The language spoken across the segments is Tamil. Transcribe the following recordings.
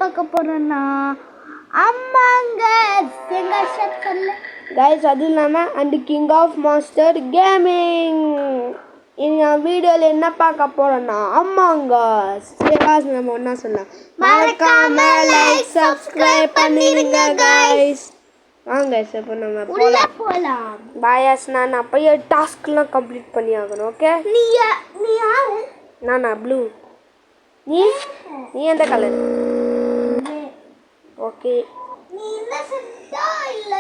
பார்க்க போறோம்னா அம்மாங்க எங்க செக்ஷன்ல गाइस அது இல்லாம and king of master gaming இந்த வீடியோல என்ன பார்க்க போறோம்னா அம்மாங்க गाइस நம்ம ஒண்ணா சொல்லலாம் மறக்காம லைக் சப்ஸ்கிரைப் பண்ணிருங்க गाइस வாங்க गाइस இப்போ நம்ம போலாம் பாயாஸ் நான் அப்பயே டாஸ்க்லாம் கம்ப்ளீட் பண்ணி ஆகணும் ஓகே நீ யாரு நானா ப்ளூ நீ எந்த கலர் ஓகே நீ இன்னசென்ட்டா இல்ல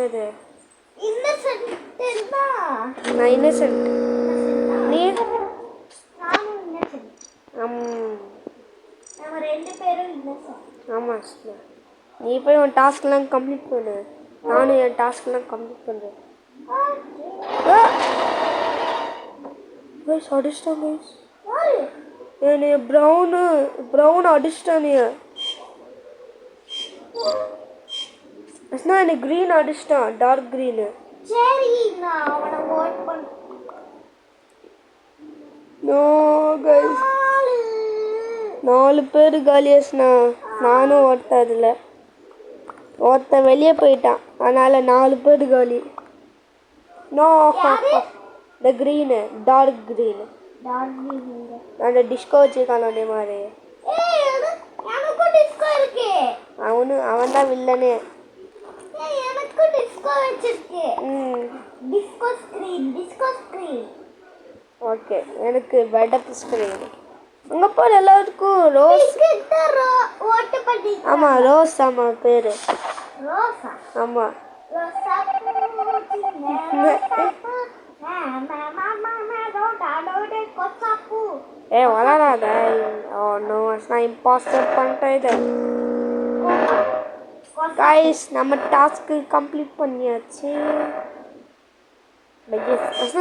இது இன்னசென்ட்டா நான் இன்னசென்ட் நீ நானும் இன்னசென்ட் நம்ம ரெண்டு பேரும் இன்னசென்ட் ஆமா நீ போய் உன் டாஸ்க்லாம் கம்ப்ளீட் பண்ணு நானும் என் டாஸ்க்லாம் கம்ப்ளீட் பண்றேன் गाइस அடிச்சிட்டாங்க गाइस ஏனே பிரவுன் அடிச்சிட்டானே அஸ்னா எனக்கு green அடிச்சிட்டான் டார்க் green சரி நான் அவனை ஓட் பண்ண நோ गाइस 4 பேர் காலியாஸ்னா நானும் ஓட்டறதில்ல ஒருத்த வெளியே போயிட்டான் அதனால 4 பேர் காலி no the green dark green அந்த டிஸ்கோ வச்சிருக்கானே அதே மாதிரி ஏய் எனக்கு டிஸ்கோ இருக்கு அவன் தான் வில்லனே ஏய் எனக்கு டிஸ்கோ வச்சிருக்கு டிஸ்கோ ஸ்கிரீன் ஓகே எனக்கு பெட்டப் ஸ்கிரீன் உங்க பேர் எல்லாருக்கும் ரோஸ் ஓட் பண்ணி ஆமா ரோஸ் ஆமா பேரு ரோஸா ஆமா ரோஸா ஏ வளராத ஓ நோ நான் இம்பாஸ்டர் பண்ணிட்டேன் இதை गाइस நம்ம டாஸ்க் கம்ப்ளீட் பண்ணியாச்சு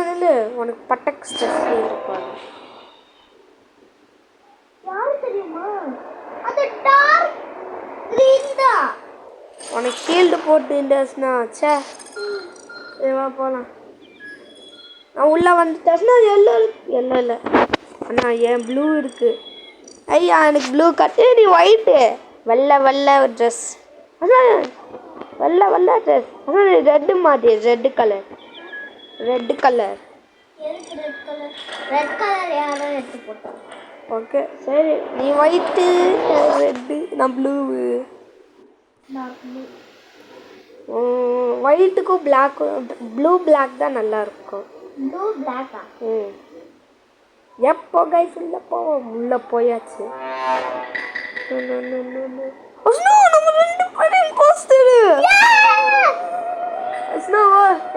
இல்லை உனக்கு பட்டக் ஸ்ட்ரெஸ் இருப்பாங்க யாரு தெரியுமா அது டார்க் கிரீன் தான் உனக்கு ஷீல்டு போட்டு இருந்தேன்னா ச்சே ஏவா போலாம் நான் உள்ள வந்துட்டேன்னா எல்லோ இல்லை அண்ணா ஏன் ப்ளூ இருக்கு ஐயா எனக்கு ப்ளூ கட்டு நீ ஒயிட்டு வெள்ளை ட்ரெஸ் அண்ணா வெள்ளை ட்ரெஸ் அண்ணா நீ ரெட்டு மாட்டி ரெட் கலர் யாரோ எடுத்து போட்டான் ஓகே சரி நீ ஒயிட்டு ரெட்டு நான் ப்ளூவு ஒயிட்டுக்கும் ப்ளூ பிளாக் தான் நல்லா இருக்கும் ப்ளூ பிளாக்கா எப்போ गाइस உள்ள போயாச்சு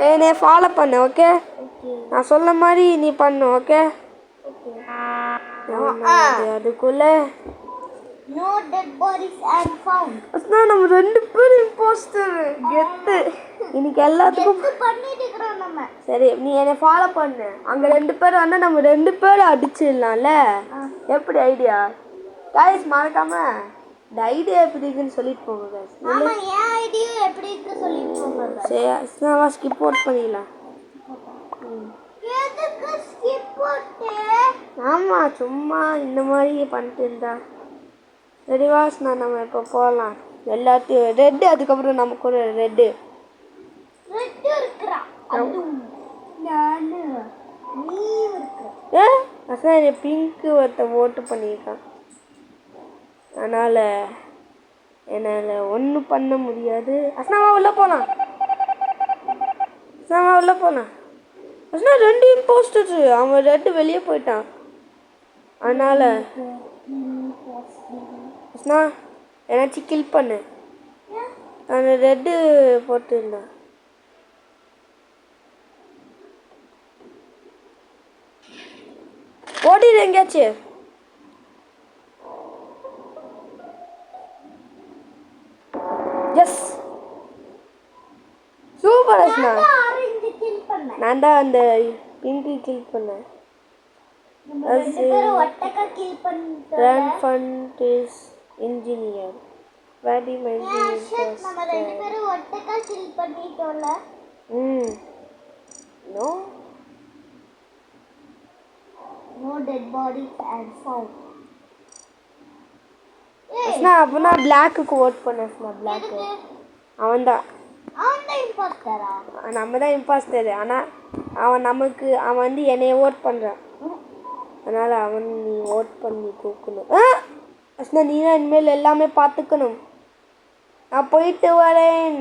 என்னை ஃபாலோ பண்ணு ஓகே நான் சொல்ல மாதிரி நீ பண்ணு ஓகே அதுக்குள்ள No dead bodies are found. அஸ்னா நம்ம ரெண்டு பேரும் இம்போஸ்டர் கெத்து இன்னைக்கு எல்லாத்துக்கும் பண்ணிட்டு இருக்கோம் நம்ம சரி நீ என்ன ஃபாலோ பண்ணு அங்க ரெண்டு பேர் வந்தா நம்ம ரெண்டு பேரும் அடிச்சிடலாம்ல எப்படி ஐடியா गाइस மறக்காம இந்த ஐடியா எப்படி இருக்குன்னு சொல்லிட்டு போங்க गाइस ஆமா ஏன் ஐடியா எப்படி இருக்கு சொல்லிட்டு போங்க சரி அஸ்னாவா ஸ்கிப் அவுட் பண்ணிடலாம் எதுக்கு ஸ்கிப் போட்டே ஆமா சும்மா இந்த மாதிரி பண்ணிட்டு இருந்தா சரி வாஸ்னா நம்ம இப்போ போகலாம் எல்லாத்தையும் ரெட்டு அதுக்கப்புறம் நமக்கு ஒரு ரெட்டு இருக்கிறா அசா பிங்க்கு ஒருத்த ஓட்டு பண்ணியிருக்கான் அதனால் என்னால் ஒன்றும் பண்ண முடியாது அஸ்னாவா உள்ளே போகலாம் அஸ்னா ரெண்டு இம்போஸ்டர்ஸ் அவன் ரெட்டு வெளியே போயிட்டான் அதனால் அஸ்னா ஏதாச்சும் கில் பண்ணு நான் ரெட்டு போட்டுருந்தேன் ஓடிடு எங்கேயாச்சும் எஸ் சூப்பர் அஸ்னா நான் தான் அந்த பிங்கு கில் பண்ணேன் Run fund is engineer. Very my நம்ம ரெண்டு பேரும் ஒட்டக்கா கில் பண்ணிட்டோம்ல No dead bodies and found. அஸ்னா அப்பனா பிளாக்குக்கு ஓட் பண்ண அஸ்னா பிளாக் அவன்தான் நம்ம தான் இம்பாஸ்டர் ஆனால் அவன் வந்து என்னைய ஓட் பண்ணுறான் அதனால் அவன் நீ ஓட் பண்ணி தூக்கணும் அஸ்னா நீ தான் இனிமேல் எல்லாமே பார்த்துக்கணும் நான் போயிட்டு வரேன்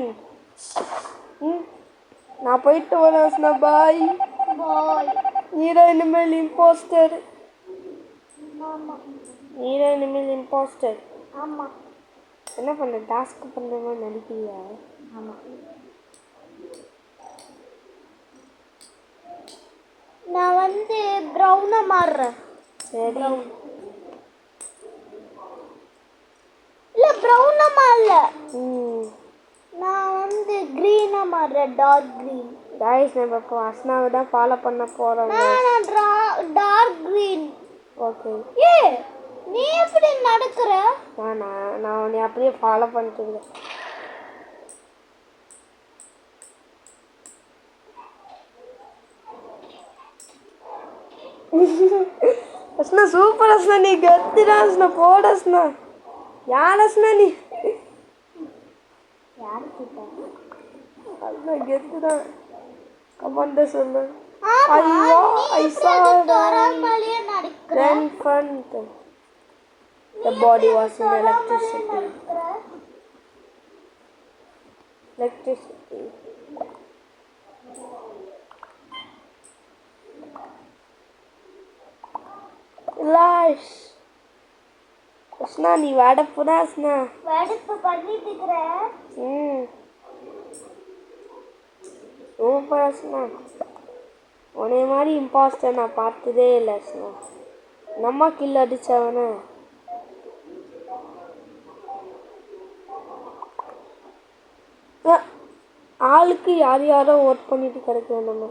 அஸ்னா பாய் நீதான் இனிமேல் இம்பாஸ்டர் ஆமாம் என்ன பண்ண டாஸ்க் பண்ணுற மாதிரி நடிக்கிறியா ஆமாம் நான் வந்து ப்ரௌனாக மாறுறேன் சரி இல்லை ப்ரௌனாக மாறல நான் வந்து க்ரீனாக மாறுறேன் டார்க் க்ரீன் காய்ஸ் நம்ம இப்போ அஸ்னாவை தான் ஃபாலோ பண்ண போகிறோம் டார்க் க்ரீன் ஓகே நீ எப்படி நடக்கிற நான் உன்னை அப்படியே ஃபாலோ பண்ணிட்டு இருக்கேன் அஸ்னா சூப்பர் அஸ்னா நீ கத்துடா அஸ்னா போட அஸ்னா யார் அஸ்னா நீ அஸ்னா கத்துடா கமாண்ட சொல்லு ஐயோ ஐசா then fun the body was in electricity Relax. அஸ்னா நீ வடப்புடா அஸ்னா வெடுப்பு பண்ணிட்டு இருக்கிற சூப்பர் அஸ்னா உன்னை மாதிரி இம்பாஸ்டர் நான் பார்த்ததே இல்லை அஸ்னா நம்ம கில் அடிச்சவன ஆளுக்கு யாரோ ஓட் பண்ணிட்டு கிடைக்கும் நம்ம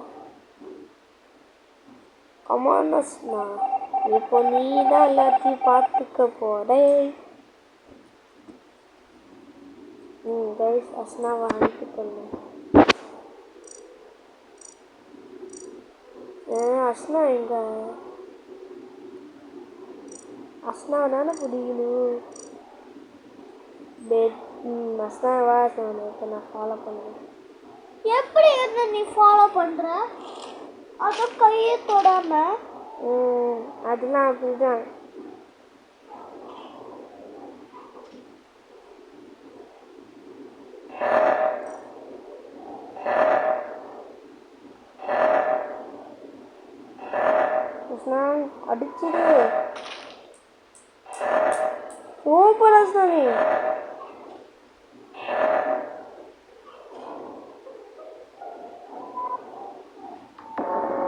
கமான் அஸ்னா இப்போ நீ தான் எல்லாத்தையும் பார்த்துக்க போறே கைஸ் அஸ்னாவை அனுப்பி பண்ணு அஸ்னா எங்க அஸ்னாவை தானே பிடிக்கணும் அஸ்னாவா இப்போ நான் ஃபாலோ பண்ணுவேன் எப்படி என்ன நீ ஃபாலோ பண்ற அத கையை தொடாம அதெல்லாம் அப்படிதான் அடிச்சிடு சூப்பர் அஸ்னானி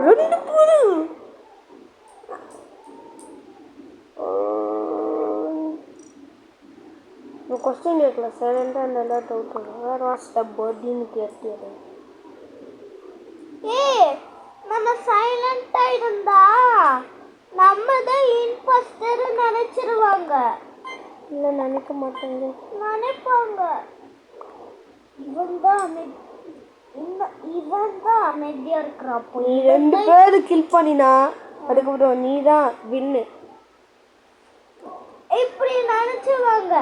ரெண்டு போடு क्वेश्चन கேட்கல சைலண்டாக நல்லா டவுட் வேர் வாஸ் த பர்த்டேன்னு கேட்டியது நம்ம சைலண்டா இருந்தா நம்ம தான் இம்பஸ்டர் நினைச்சிருவாங்க இல்லை நினைக்க மாட்டாங்க நினைப்பாங்க இவன் தான் அமைதியா இருக்கிறாப்போ நீ ரெண்டு பேரு கில் பண்ணினா அதுக்கப்புறம் நீ தான் வின்னு இப்படி நினைச்சுவாங்க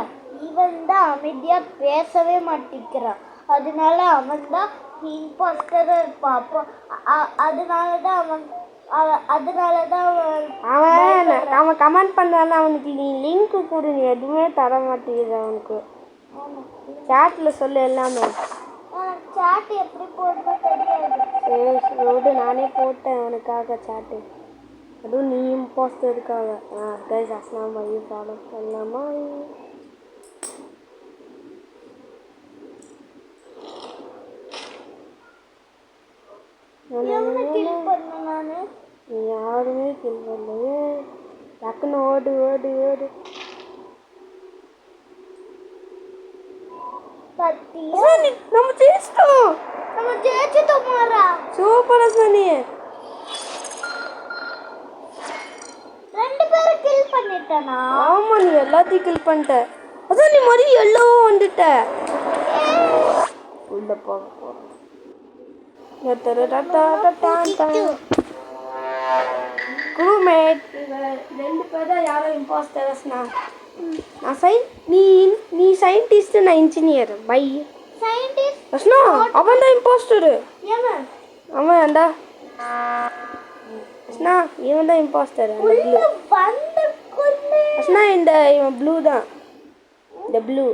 இவன் தான் அமைதியா பேசவே மாட்டேங்கிறான் அதனால அவன் தான் இம்பாஸ்டரா இருப்பான் அப்போ அதனாலதான் அவன் கமெண்ட் பண்ணால அவனுக்கு நீ லிங்க் கொடு நீ எதுவுமே தர மாட்டேங்குது அவனுக்கு சாட்டில் சொல்லு எல்லாமே சாட் எப்படி போடணும் தெரியாது சரி நானே போட்டேன் அவனுக்காக சாட்டு அதுவும் நீ இம்பாஸ்டருக்காக கைஸ் அஸ்னா பாய் ஃபாலோ பண்ணலாமா யாருமே கில் பண்ணலையே டக்குன்னு ஓடு நம்ம ஜெயிச்சிட்டோம் மாறா சூப்பரா சொன்னீ ரெண்டு பேரும் கில் பண்ணிட்டனா ஆமா நீ எல்லாத்தையும் கில் பண்ணிட்ட அதான் நீ மாதிரி எல்லோ வந்துட்ட உள்ள போக crewmate ரெண்டு பேர் தான் யாரோ இம்பாஸ்டர்ஸ்னா நீ சயின்டிஸ்ட் நான் இன்ஜினியர் பை சயின்டிஸ்ட் அஸ்னா அவன் தான் இம்போஸ்டர் ஏமன் அவன் அண்டா அஸ்னா இவன் தான் இம்போஸ்டர் அந்த ப்ளூ வந்து கொண்டு அஸ்னா இவன் ப்ளூ தான் இந்த ப்ளூ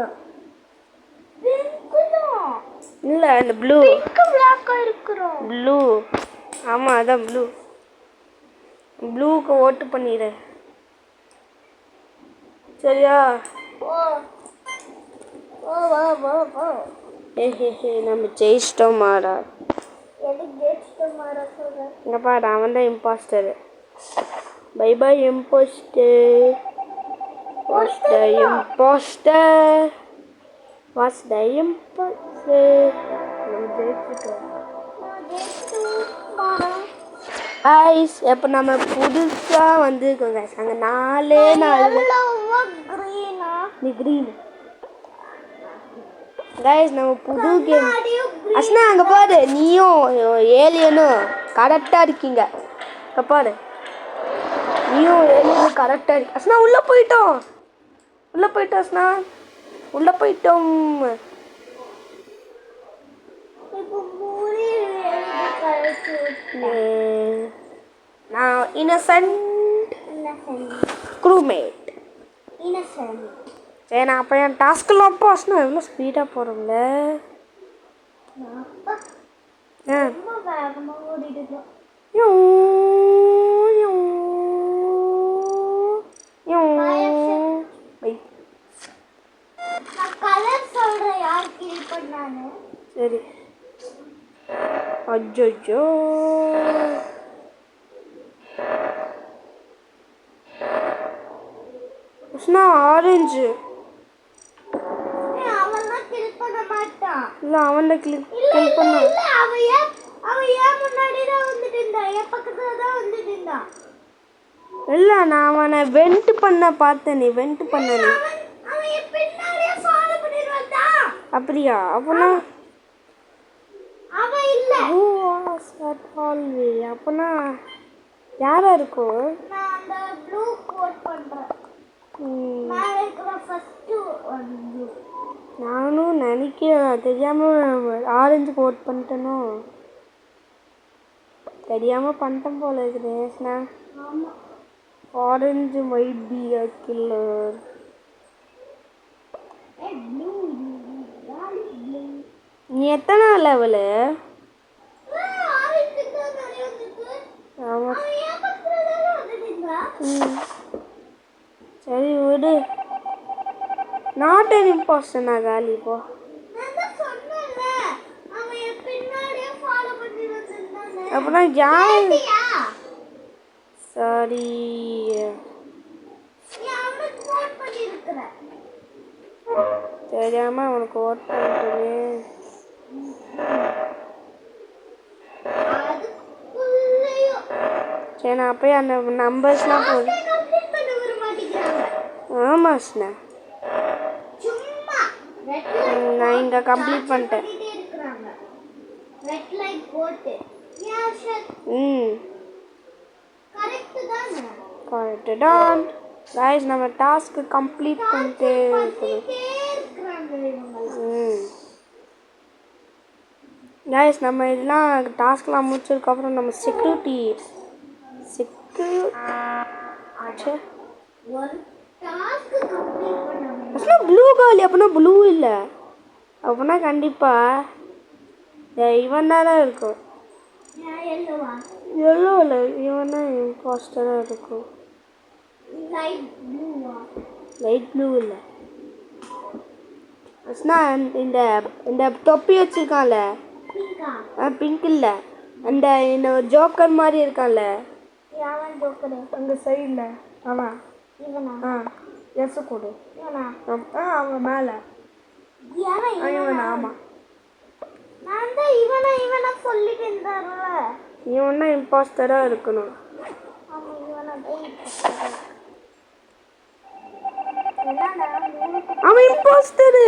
தான் இல்ல இந்த ப்ளூ பிளாக்கா இருக்குறோம் ப்ளூ ஆமா அதான் ப்ளூக்கு ஓட்டு பண்ணிடு சரியா ஓ ஓ ஓ ஓ ஓ நம்ம ஜெயிச்சிட்டோம் மாடா எது ஜெயிச்சிட்டு மாற சொல்ற இங்க பாரு அவன் தான் impostor bye bye impostor what's the impostor நம்ம ஜெயிச்சிட்டோம் ஐஸ் இப்போ நம்ம புதுசாக வந்துருக்கோங்க அங்கே 4 நீ க்ரீன் கைஸ் நம்ம புது கேம் அஸ்னா அங்கே பாரு நீயும் ஏலியனும் கரெக்டாக இருக்கீங்க இங்கே பாரு நீயும் ஏலியனும் கரெக்டாக இருக்கு அஸ்னா உள்ளே போயிட்டோம் அஸ்னா உள்ளே போயிட்டோம் நான் இன்னசென்ட் க்ரூமேட் சரி நான் அப்போ என் டாஸ்க்கெல்லாம் போஸ்னா எவ்வளோ ஸ்பீடாக போகிறோம்ல சரி அஜ்ஜோ ஆரஞ்சு இல்ல அவன் தான் கில் பண்ண இல்ல நான் அவனை வெண்ட் பண்ண பார்த்தேன் நீ வெண்ட் பண்ண நீ அப்படியா அப்பனா அப்பனா யாரா இருக்கும் நானும் நினைக்கிறேன் தெரியாம ஆரஞ்சு கோட் பண்ணிட்டேனோ தெரியாம பண்ணிட்டேன் போல இருக்குது orange might be a killer நீ எத்தனை லெவலு ஆமா சரி விடு நாட் அன் இம்போஸ்டர் நான் காலி போ அப்படின்னா யார் சாரி தெரியாம அவனுக்கு ஓட் பண்ணிட்டேனே சரி நான் போய் அந்த நம்பர்ஸ்லாம் போடு ஆமாஸ்ண்ணா நான் இங்கே கம்ப்ளீட் பண்ணிட்டேன் கரெக்டு தான் கைஸ் நம்ம டாஸ்க்கு கம்ப்ளீட் பண்ணிட்டு கைஸ் நம்ம இதெல்லாம் டாஸ்க்லாம் முடிச்சதுக்கப்புறம் நம்ம செக்யூரிட்டி ப்ளூ காலி அப்படின்னா ப்ளூ இல்லை அப்படின்னா கண்டிப்பாக இவன் தானே இருக்கும் எல்லோ இல்லை இவன் தான் இம்போஸ்டராக இருக்கும் லைட் ப்ளூ இல்லை அஸ்னா இந்த தொப்பி வச்சிருக்கான்ல பிங்க் இல்லை அந்த ஜோக்கர் மாதிரி இருக்கான்ல அந்த சைடில் அவன் எஸ் கொடு அவன் மேலே இவனா ஆமாம் இவன் தான் இம்போஸ்டராக இருக்கணும் அவன் இம்போஸ்டரு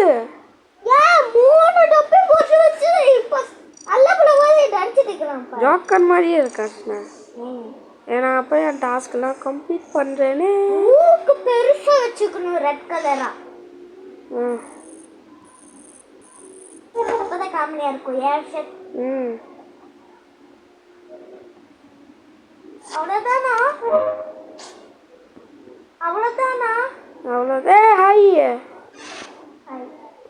ஜோக்கர் மாதிரியே இருக்கான் ஏன்னா அப்போ என் டாஸ்க்கெல்லாம் கம்ப்ளீட் பண்ணுறேன்னு. மூக்கு பெருசாக வச்சுக்கணும் ரெட் கலரா. அப்பதான் காமெடியா இருக்கும். அவ்வளோதானா? அவ்வளோதானா? அவ்வளோதே. ஹாய்,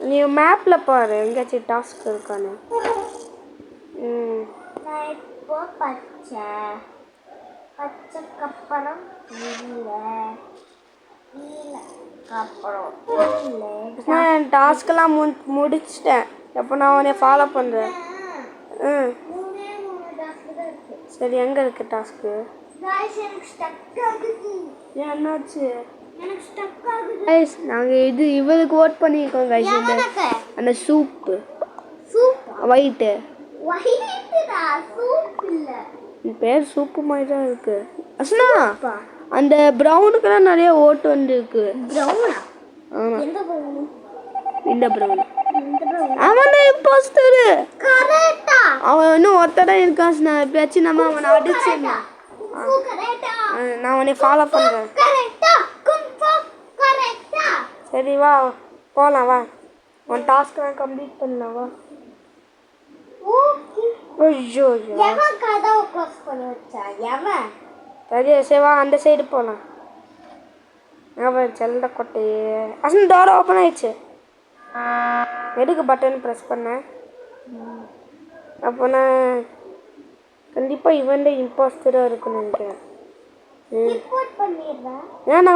நீ மேப்பில் பாரு எங்கேயாச்சும் டாஸ்க் இருக்கானு. நான் இப்போ பச்சைக்கப்புறம் நான் என் டாஸ்க்கெல்லாம் முடிச்சிட்டேன். எப்போ நான் உன்னை ஃபாலோ பண்ணுறேன். சரி, எங்கே இருக்கு டாஸ்க்கு? என்னாச்சு? நாங்கள் இவளுக்கு ஓட் பண்ணியிருக்கோம் கைஸ். அந்த சூப்பு ஒயிட்டு பேர் சூப்பு மாதிரி தான் இருக்கு. அஸ்னா, அந்த ப்ரௌனுக்கெல்லாம் நிறைய ஓட்டு வந்துருக்கு. ஆமாம், இந்த ப்ரௌன் அவன் தான் இம்போஸ்டரு. அவன் இன்னும் ஒருத்ததான் இருக்கான். எப்பயாச்சும் நம்ம அவனை அடிச்சிடலாம். நான் அவனை ஃபாலோ பண்ணுறேன். சரி வா போகலாம், வா உன் டாஸ்க்கெலாம் கம்ப்ளீட் பண்ணலாம், வா. ஐயோ சரி, சரி வா அந்த சைடு போகலாம். அவன் செல்ல கொட்டையே. அசன் டோர் ஓப்பன் ஆயிடுச்சு. எதுக்கு பட்டன் ப்ரெஸ் பண்ணேன்? அப்போ நான் கண்டிப்பாக இவன் இம்போஸ்டராக இருக்குன்னு நினைக்கிறேன். வேணா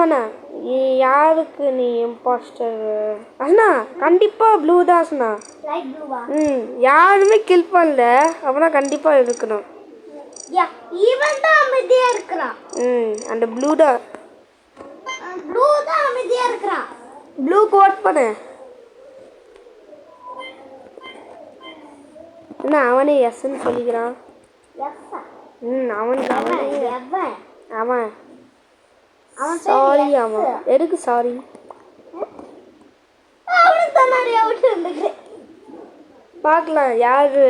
யாருக்கு நீ இம்போஸ்டர்? அண்ணா கண்டிப்பாக ப்ளூ தான் அண்ணா. யாருமே கில் பண்ணல. அப்படின்னா கண்டிப்பாக இருக்கணும். அந்த ப்ளூ தான் அமைதியா இருக்கிறான். ப்ளூ கோட் பண்ணு. என்ன அவனே எஸ்ன்னு சொல்லிக்கிறான். அவனுக்கு அவன் சாரி. அவன் எதுக்கு சாரி? பார்க்கலாம் யாரு.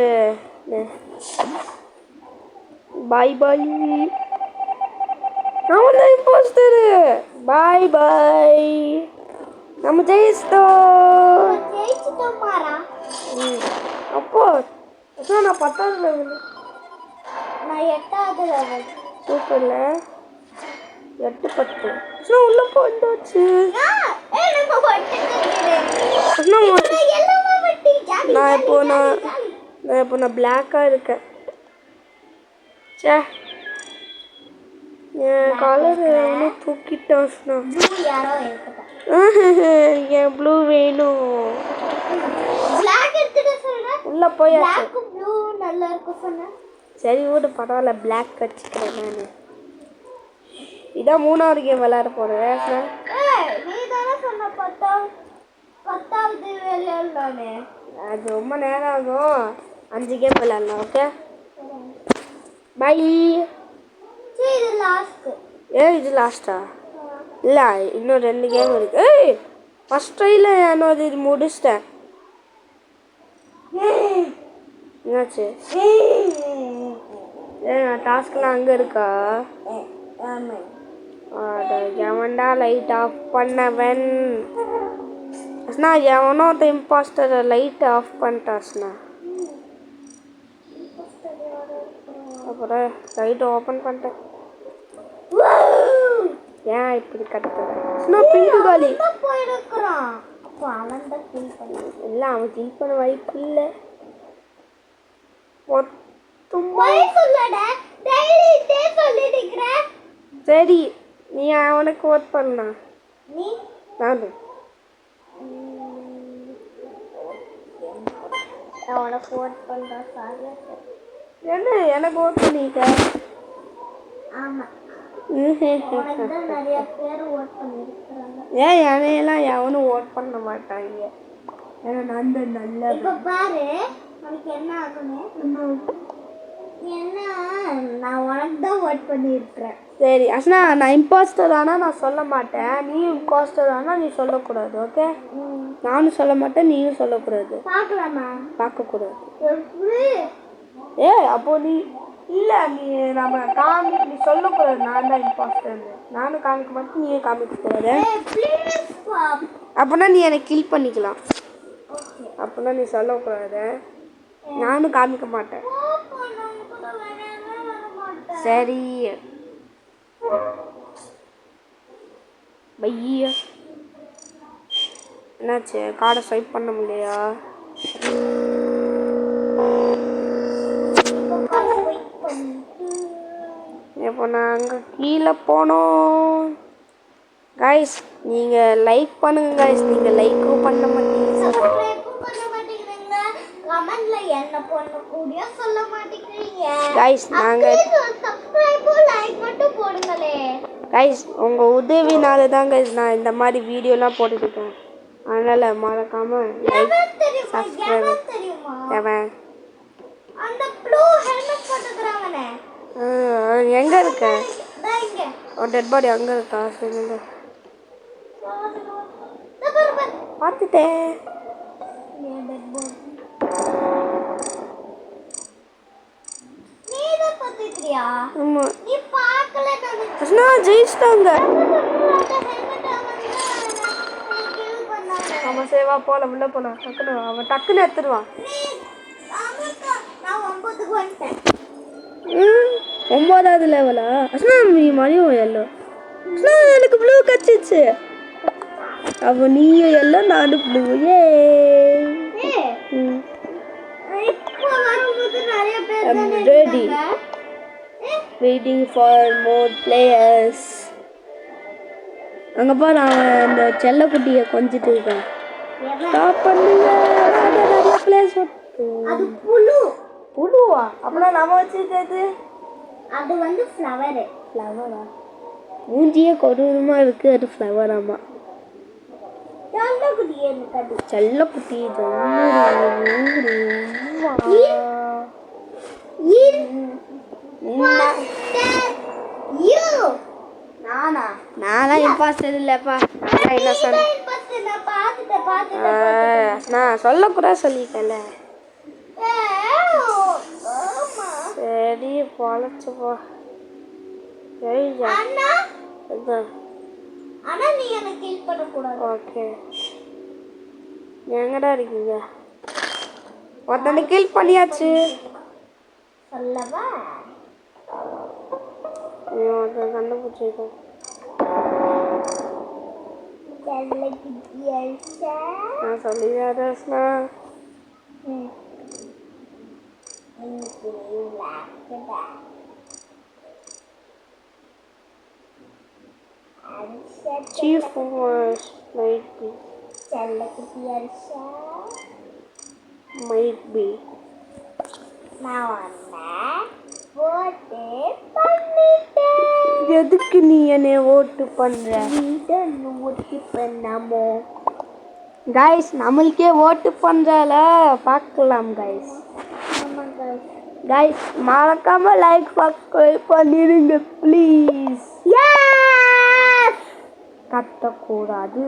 பாய் பாய். அவன் தான் இம்போஸ்டரு. பாய் பாய். நம்ம ஜெயிச்சிட்டோம். அப்போ நான் 10வது லெவல். நான் 8வது லெவல். சூப்பர்ல. 8 10 உள்ள போயிட்டாச்சு. நான் இப்போ பிளாக்காக இருக்கேன். சே, என் கலர் எவ்வளோ தூக்கிட்டாச்சுனா. என் ப்ளூ வேணும். உள்ள போயாச்சு. சரி விடு, பரவாயில்ல, பிளாக் வச்சுக்கிறேன் நான். இதான் 3வது கேம் விளையாட போகிறேன். அது ரொம்ப நேரம் ஆகும். 5 கேம் விளையாடலாம். Okay bye. இது லாஸ்ட்டா? இல்லை, இன்னும் 2 கேம் இருக்கு. ஃபஸ்ட் ட்ரையில் என்னோட இது முடிச்சிட்டேன். என்னாச்சு? டாஸ்க்லாம் அங்கே இருக்கா? எவன்டா லைட் ஆஃப் பண்ணவன்? அஸ்னா எவனோ அந்த இம்போஸ்டர் லைட் ஆஃப் பண்ணிட்டாஸ்னா. அப்புறம் லைட் ஓப்பன் பண்ணிட்டேன். ஏன் இப்படி கத்துறேன்? பிங்கு காலி இல்லை, அவன் கில் பண்ண வாய்ப்பு இல்லை. சரி, நீ அவனுக்கு ஓட் பண்ணா. நான் என்ன எனக்கு ஓட் பண்ணிக்க? ஏன் என்னையெல்லாம் எவனும் ஓட் பண்ண மாட்டாங்க. ஏன்னா நான் நல்ல பாரு என்ன ஆகணும். ஏன்னா நான் உனக்கு தான் ஓட் பண்ணியிருக்கிறேன். சரி அஸ்னா, நான் இம்போஸ்டர் ஆனால் நான் சொல்ல மாட்டேன். நீ இம்போஸ்டர் ஆனால் நீ சொல்லக்கூடாது. ஓகே, நானும் சொல்ல மாட்டேன், நீயும் சொல்லக்கூடாது. பார்க்கலாமா? பார்க்கக்கூடாது. எப்படி? அப்போ நீ இல்லை நீ நீ சொல்லக்கூடாது நான் தான் இம்பாஸ்டர். நானும் காமிக்க மாட்டேன், நீயும் காமிக்க கூடாது. அப்படின்னா நீ என்னை கில் பண்ணிக்கலாம். அப்படின்னா நீ சொல்லக்கூடாது, நானும் காமிக்க மாட்டேன். சரி பைய என்னாச்சு? கார்டை ஸ்வைப் பண்ண முடியலையா? இப்போ நான் அங்கே கீழே போனோம். கைஸ் நீங்கள் லைக் பண்ணுங்க கைஸ். நீங்கள் லைக்கும் பண்ண மாட்டீங்க, கமெண்ட்ல என்ன பண்ணக்கூடிய சொல்ல மாட்டேங்கிறீங்க கைஸ். நாங்கள் சப்ஸ்கிரைப் லைக் மட்டும் போடுங்களே கைஸ். உங்கள் உதவினால தான் கைஸ் நான் இந்த மாதிரி வீடியோலாம் போட்டுருக்கேன். அதனால் மறக்காமல் லைக் சப்ஸ்கிரைப். தெரியுமா எவன்? அந்த ப்ளூ ஹெல்மெட் போட்டுக்கறானே. எங்கே இருக்க? இங்க ஒரு டெட் பாடி அங்கே இருக்கா? சொல்லுங்க. பார்த்துட்டேன். ஆமாம், நீ பார்க்கல. ஜெயிச்சிட்டாங்க. ஆமாம் சேவா போகலாம், உள்ள போகலாம். டக்குனு அவன் டக்குன்னு எடுத்துடுவான். நான் 9க்கு வந்துட்டேன். 9வது லெவலா? அஸ்னா நீ மணியும் எல்லோ. அஸ்னா எனக்கு ப்ளூ கச்சிச்சு. அப்போ நீயும் எல்லோ, நானும் ப்ளூ. ஏ இப்போ வரும்போது நிறைய பேர் I'm ready. Waiting for more players. அங்கே பாரு, அவன் அந்த செல்லக்குட்டியை கொஞ்சிட்டு இருக்கான். ஸ்டாப் பண்ணுங்க, நிறைய பிளேஸ். அது புழு. புழுவா? அப்படின்னா நம்ம வச்சுருக்கிறது அது வந்து ஃப்ளவரு. ஃப்ளவரா? மூஞ்சியே கொடூரமாக இருக்குது. அது ஃப்ளவராமா? செல்லக்குட்டி எனக்கு செல்லக்குட்டி நானா இம்பாஸ்டர் இல்லைப்பா. நான் சொல்லக்கூட சொல்லிட்டேன்ல. சரி பொழைச்சுப்போ. ஆனா நீ என்ன கில் பண்ண கூடாது. ஓகே, எங்கடா இருக்கீங்க? ஒருத்தனை கில் பண்ணியாச்சு. சொல்லவா? ஒருத்தன் கண்டுபிடிச்சிருக்கேன். நான் சொல்லிடாதா? Chief was might be. Might be. எதுக்கு நீ என்னை ஓட்டு பண்ற? ஓட்டு பண்ணாமோ கைஸ், நம்மளுக்கே ஓட்டு பண்றால பார்க்கலாம் கைஸ். கைஸ் மறக்காம லைக் சப்ஸ்கிரைப் பண்ணிடுங்க ப்ளீஸ். கத்தக்கூடாது.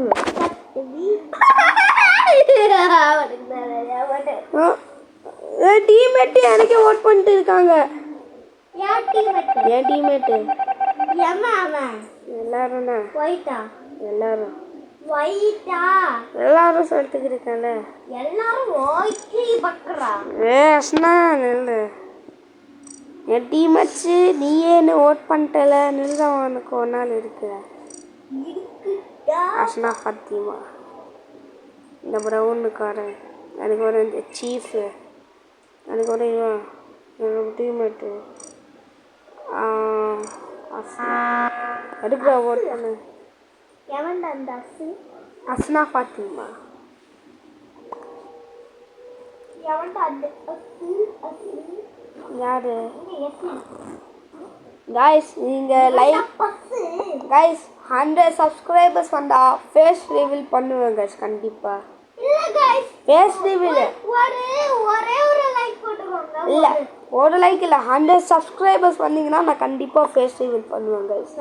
டீம்மேட்டு எனக்கே ஓட் பண்ணிட்டு இருக்காங்க. என் டீம்மேட்டு எல்லாரும் எல்லாரும் சொல்லிட்டு இருக்கேன்ல. நெல்லு என் டீம்மேட்ஸு. நீயே என்ன ஓட் பண்ணிட்டல, நில்தான் உனக்கு ஒரு நாள் இருக்கு. அஸ்னா ஃபாத்திமா, இந்த ப்ரௌனுக்காரன், எனக்கு ஒரு இந்த சீஃபு, எனக்கு ஒரு இவன் என்னோட டீம்மேட்டு. எதுக்கு ஓட் பண்ணு? அஸ்னா ஃபாத்திமா. யாரு? கைஸ் நீங்கள் லைக் கைஸ் 100 சப்ஸ்கிரைபர்ஸ் வந்தா ஃபேஸ் ரிவீல் பண்ணுவேன் கைஸ். கண்டிப்பாக ஃபேஸ் ரிவீல் இல்லை, ஒரு லைக் இல்லை, 100 சப்ஸ்கிரைபர்ஸ் வந்தீங்கன்னா நான் கண்டிப்பாக ஃபேஸ் ரிவீல் பண்ணுவேன் கைஸ்.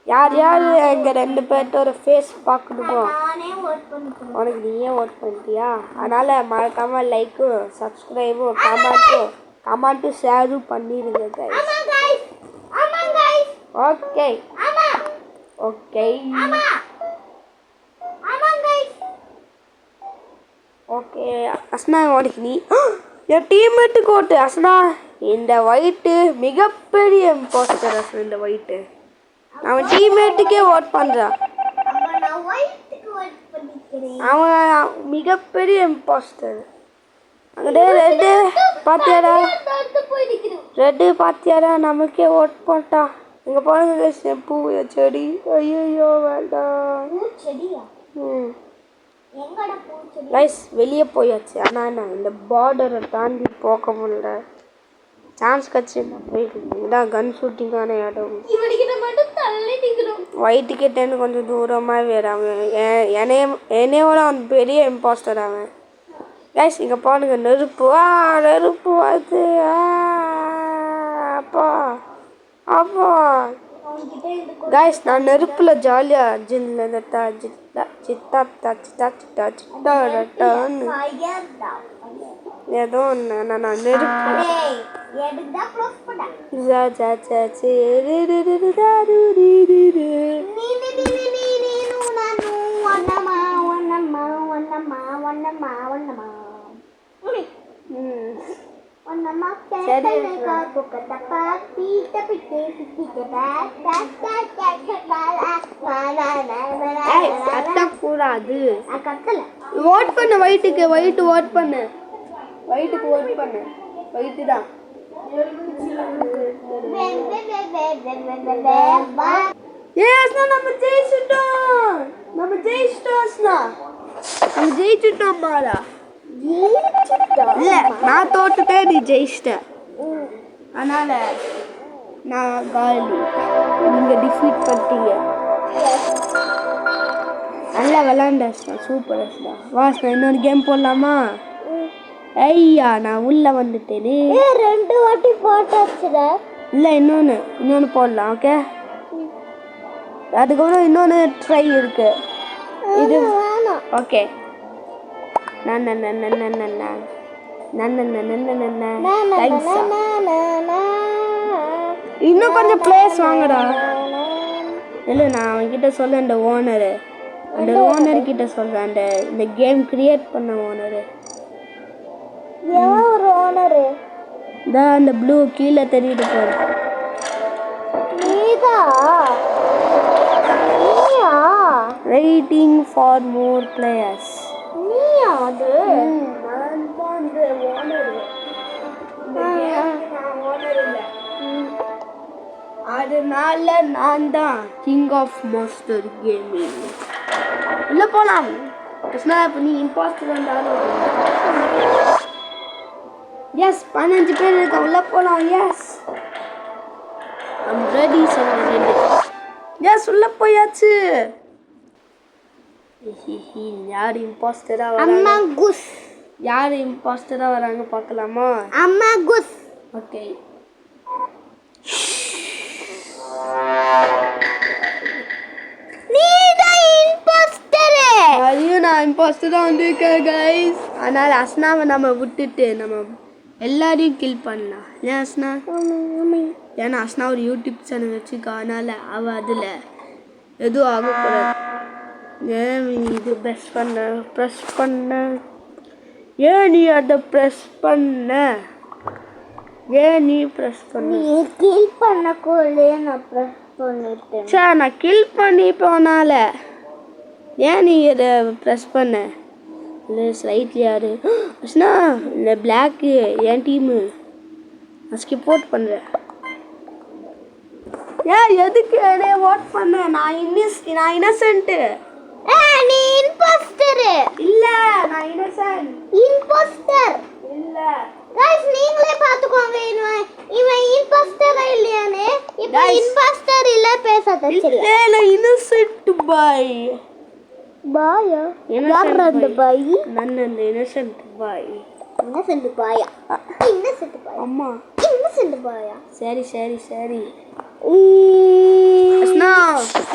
யார் யார் எங்கள் 2 பேர்த்தோட ஃபேஸ் பார்க்கணுமோ? உனக்கு நீயே ஓட் பண்ணிட்டியா? அதனால் மறக்காமல் லைக்கும் சப்ஸ்கிரைபும் கமெண்ட்டும் கமெண்ட் ஷேரும் பண்ணிடுங்க guys. ஆமா गाइस ஓகே ஆமா ஓகே ஆமா गाइस ஓகே அஸ்னா ஓடிக்கு நீ என் டீம்மேட்டு கோட்டு அஸ்னா இந்த ஒயிட்டு மிகப்பெரிய இம்போஸ்டர் அஸ்னா இந்த ஒயிட்டு அவன் டீம்மேட்டுக்கே ஓட் பண்ணுறான் அம்மா நான் ஒயிட்டுக்கு ஓட் பண்ணிக்கிறேன் அவன் மிகப்பெரிய இம்போஸ்டர் அங்கே ரெட்டு பாத்தியாடா ரெட்டு பாத்தியாடா நமக்கே ஓட் போட்டான் இங்கே போன பூ செடி ஐயோ வேண்டாம் செடியா ம் எங்கடா பூச்செடி கைஸ் வெளியே போயாச்சு ஆனால் நான் இந்த பார்டரை தாண்டி போக முடியல சான்ஸ் கட்சி நான் போயிட்டு இதான் கன் ஷூட்டிங்கான இடம் இவனுக்கு மட்டும் தள்ளி நிக்கிறோம் ஒயிட்டு கிட்டேருந்து கொஞ்சம் தூரமாக வேறு அவன் என்னையோட அவன் பெரிய இம்போஸ்டர் அவன் கைஸ் இங்கே போனுங்க நெருப்பு நெருப்பு வருது அப்பா அப்பா அவன்கிட்ட இந்த கைஸ் நான் நெருப்பில் ஜாலியாக ஜில்லா ஜித்தா சித்தா சித்தா சித்தா சித்தா ரட்டான்னு ஃபயர் டா ஏதோ ஒன்று நான் நெருப்பு டேய் எடுடா க்ளோஸ் பண்ண ஜா ஜா ஜா சே ரே ரே ரே ரே ரா ரூ ரீ ரீ ரே நீ நானு வண்ணமா வண்ணமா கேட்டனேகா குக்கடப்பா பீட்ட பிட்டே பிட்டிட்ட ஏய் சத்தம் கூடாது கத்தல ஓட் பண்ணு ஒயிட்டுக்கு ஒயிட்டு ஓட் பண்ணு ஒயிட்டுக்கு ஓட் பண்ணு ஒயிட்டு தான் ஏஸ்னா நம்ம ஜெயிச்சிட்டோம் அஸ்னா நம்ம ஜெயிச்சிட்டோம் பாரா இல்ல நான் தோத்துட்டேன் நீ ஜெயிச்சிட்ட அதனால நான் காலி நீங்க டிஃபீட் பண்ணிட்டீங்க நல்லா விளாண்ட சூப்பர் அஸ்னா வாஸ்னா இன்னொரு கேம் போடலாமா ஐயா நான் உள்ள வந்துட்டேனே ரெண்டு வாட்டி போட்டாச்சுடா இல்லை இன்னொன்று போடலாம் ஓகே அதுக்கப்புறம் இன்னொன்று ட்ரை இருக்கு இது வேணாம் ஓகே இன்னும் கொஞ்சம் பிளேஸ் வாங்கடா இல்லை நான் அவன்கிட்ட சொல்ல அந்த ஓனர் கிட்ட சொல்கிறேன் இந்த கேம் கிரியேட் பண்ண ஓனரு எவன் ஒரு ஓனரு தான் அந்த ப்ளூ கீழே தெரியுது போற நீயா வெயிட்டிங் ஃபார் மோர் பிளேயர்ஸ் நீயா அது நான் தான் இந்த ஓனர் அதனால நான் தான் கிங் ஆஃப் மாஸ்டர் கேமிங் உள்ள போலாம் கிருஷ்ணா இப்போ நீ இம்பாஸ்டர் இருந்தாலும் எஸ் 15 பேர் இருக்க உள்ள போலாம் yes I'm ready ready yes உள்ள போயாச்சு யார் இம்பாஸ்டரா அம்மா வராங்க குஸ் யார் இம்பாஸ்டரா வராங்க பார்க்கலாமா அம்மா குஸ் ஓகே நீதான் இம்போஸ்டர் அதையும் நான் இம்பாஸ்டராக வந்திருக்கேன் கைஸ் அதனால் அஸ்னாவை நம்ம விட்டுட்டு நம்ம எல்லாரையும் கில் பண்ணலாம் ஏன் அஸ்னா ஏன்னா அஸ்னா ஒரு யூடியூப் சேனல் வச்சுருக்கா அதனால் அவள் அதில் எதுவும் ஆகக்கூடாது ஏன் நீ இது ப்ரெஸ் பண்ண ஏன் நீ அதை ப்ரெஸ் பண்ண ஏன் நீ ப்ரெஸ் பண்ண நீ கில் பண்ணக்குள்ளே நான் ப்ரெஸ் பண்ணிட்டேன் சார் நான் கில் பண்ணி போனால ஏன் நீ இதை ப்ரெஸ் பண்ண இல்லை ஸ்லைட்லி யாரு அஸ்னா இல்லை பிளாக்கு என் டீமு நான் ஸ்கிப் அவுட் பண்ணுறேன் ஏன் எதுக்கு என்னைய ஓட் பண்ண நான் இன்னசென்ட்டு நீ இம்போஸ்டர் இல்லை நான் இன்னசென்ட் இம்போஸ்டர் இல்லை गाइस நீங்களே பாத்துக்கோங்க இவன் இம்போஸ்டரா இல்லையானே இப்போ Guys. இம்போஸ்டர் இல்ல பேசாத சரி இல்லை நான் இன்னசென்ட் பாய் பாயா Innocent யார் அந்த boy. பாய் ನನ್ನ ಇನ್ನಸೆಂಟ್ ಬಾಯ್ இன்னசென்ட் பாயா இன்னசென்ட் பாயா ಅಮ್ಮ இன்னசென்ட் பாயா சரி சரி சரி அஸ்னா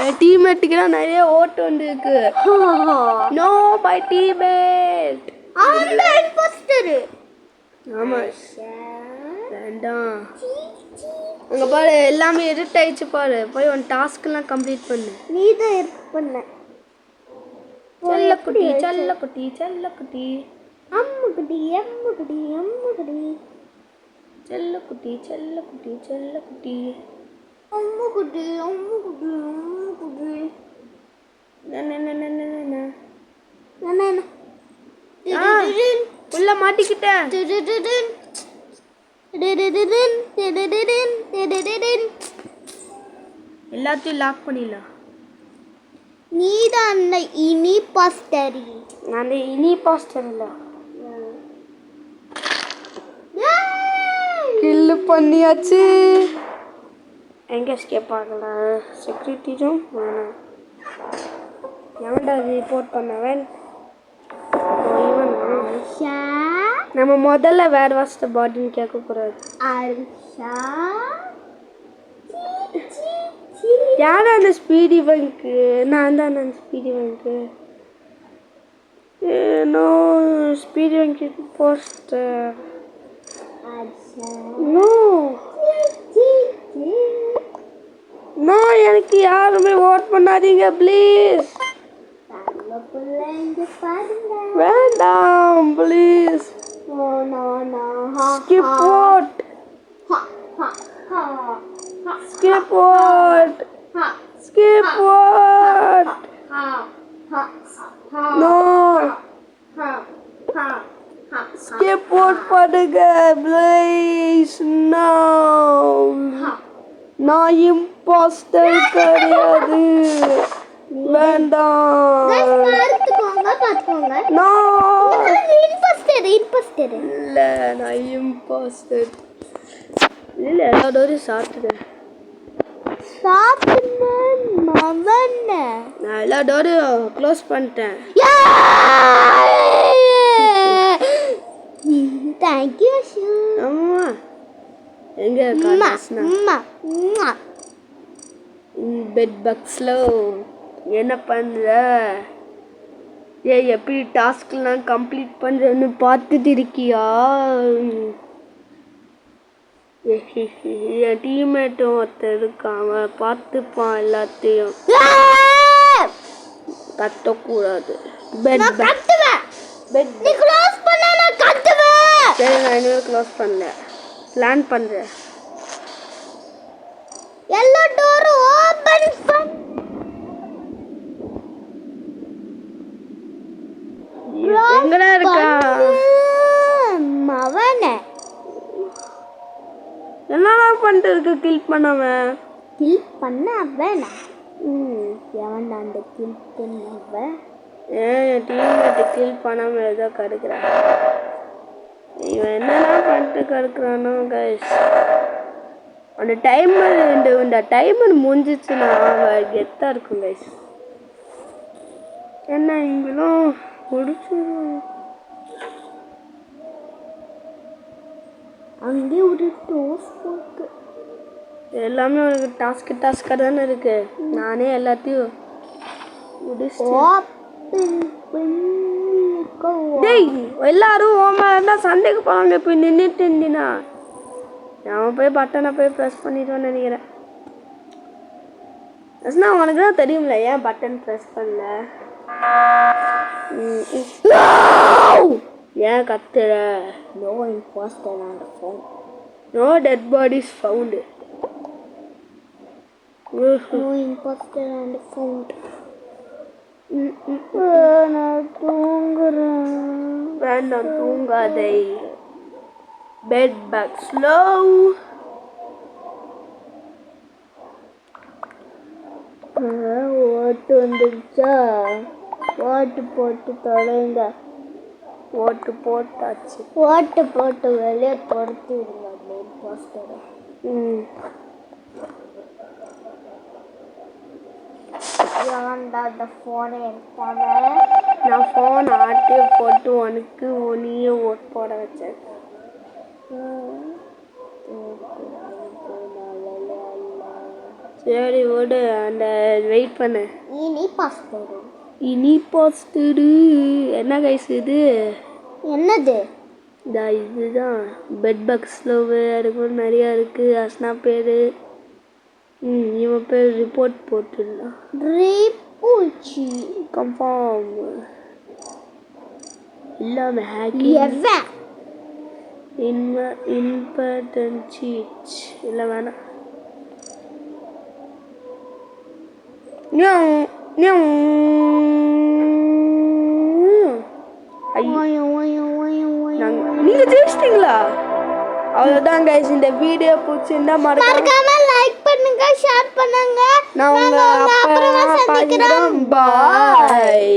என் டீம்மேட்டுக்கெல்லாம் நிறைய ஓட்டு வந்துருக்கு நோ பை டீம்மேட் அவன் இம்போஸ்டர் ஆமாம் அதான் அங்கே பாரு எல்லாமே எடிட் ஆயிடுச்சு பாரு. போய் உன் டாஸ்க்கெல்லாம் கம்ப்ளீட் பண்ணு. நீ தான் எடிட் பண்ண. செல்லக்குட்டி செல்லக்குட்டி செல்லக்குட்டி அம்முக்குட்டி அம்முக்குட்டி அம்முக்குட்டி செல்லக்குட்டி செல்லக்குட்டி செல்லக்குட்டி அம்முக்குட்டி அம்முக்குட்டி அம்முக்குட்டி உள்ள மாட்டிக்கிட்டேன். எல்லாத்தையும் லாக் பண்ணிடலாம். நீதான் அந்த இனி பாஸ்டரி. நான் இனி பாஸ்டர் இல்லை. கில்லு பண்ணியாச்சு. எங்கே எஸ்கேப் ஆகலாம்? செக்யூரிட்டி ரூம் வேணாம். எவன்டா ரிப்போர்ட் பண்ணவன்? நம்ம முதல்ல வேற வாஸ்த பாடின்னு கேட்கக்கூடாது. யாரா அந்த ஸ்பீடி பங்க்கு? நான் தான் அந்த speedy punk. No speedy punk poster. No no எனக்கு யாருமே ஓட் பண்ணாதீங்க ப்ளீஸ். வேண்டாம் please. Skip vote. Skip what? Skip what? No. Skip what பண்ணுங்க please. No. நான் இம்பாஸ்டர் கிடையாது. வேண்டாம். No. இல்ல நான் இம்பாஸ்டர். இல்ல எல்லாரோட சாப்பிட்டுட்டேன். நான் எல்லா டோரையும் க்ளோஸ் பண்ணிட்டேன். தேங்க்யூ. ஆமா எங்க பெட் பக்ஸ்ல என்ன பண்ற? எப்படி டாஸ்க்லாம் கம்ப்ளீட் பண்றேன்னு பார்த்துட்டு இருக்கியா? என் டீம்மேட்டும் ஒருத்தர் இருக்கான், பார்த்துப்பான் எல்லாத்தையும். கத்தக்கூடாது. சரி நான் இன்னும் க்ளோஸ் பண்ணல. பிளான் பண்றேன். எல்லா டோரும் ஓபன் பண்ணு. எங்கடா இருக்கா மவனே? என்னடா பண்ணிட்டு இருக்க? கில் பண்ணாம வேணா. எவன்டா அந்த கில் பண்ணவ? என் டீம்மேட் கில் பண்ணாம ஏதோ கடுக்குறான். இவன் என்னடா பண்ணிட்டு கடுக்குறானோ கைஸ். அந்த டைமர் இந்த டைமர் முடிஞ்சிச்சுன்னா கெத்தா இருக்கும் கைஸ். என்ன இங்களும் முடிச்சிடும். அங்கே ஒரு டாஸ்க் இருக்கு. எல்லாமே உனக்கு டாஸ்க்காக தானே இருக்கு. நானே எல்லாத்தையும் டேய் எல்லாரும் ஓமா சண்டைக்கு போவாங்க. இப்போ நின்றுட்டு இருந்தினா அவன் போய் பட்டனை போய் ப்ரெஸ் பண்ணிடுவான்னு நினைக்கிறேன். உனக்கு தான் தெரியும்ல ஏன் பட்டன் ப்ரெஸ் பண்ணல. ஏன் கத்துற? No imposter on the phone. No dead bodies found. No imposter on the phone. நான் தூங்குறேன். வேண்டாம் தூங்காதே. பெட் பேக் ஸ்லோ. ஓட்டு வந்துடுச்சா? ஓட்டு போட்டு தொலைங்க. ஓட்டு போட்டாச்சு. ஓட்டு போட்டு வெளியே துரத்தி விடுங்க போஸ்டரை. அந்த ஃபோனை எடுத்தாங்க. நான் ஃபோன் ஆட்டி போட்டு உனக்கு நீயே ஓட்டு போட வச்சேன். சரி ஓடு. அந்த வெயிட் பண்ணு. இனி பாஸ்டரு என்ன கைஸ் இது? என்னது? இதுதான் பெட் பக்ஸில் இருக்கும், நிறையா இருக்குது. அஸ்னா பேர், இவன் பேர் ரிப்போர்ட் போட்டுடலாம். பூச்சி கன்ஃபார்ம் இல்லாமல் ஹேக்கிங் இம்பார்ட்டன்ட் சீட்ஸ் இல்லை வேணாம். நீங்க ஜெயிச்சிட்டீங்களா? அவ்வளோதான் கைஸ். இந்த வீடியோ பிடிச்சிருந்தா மறக்காம லைக் பண்ணுங்க, ஷேர் பண்ணுங்க. நான் உங்க அப்புறமா பார்க்கிறேன். பாய்.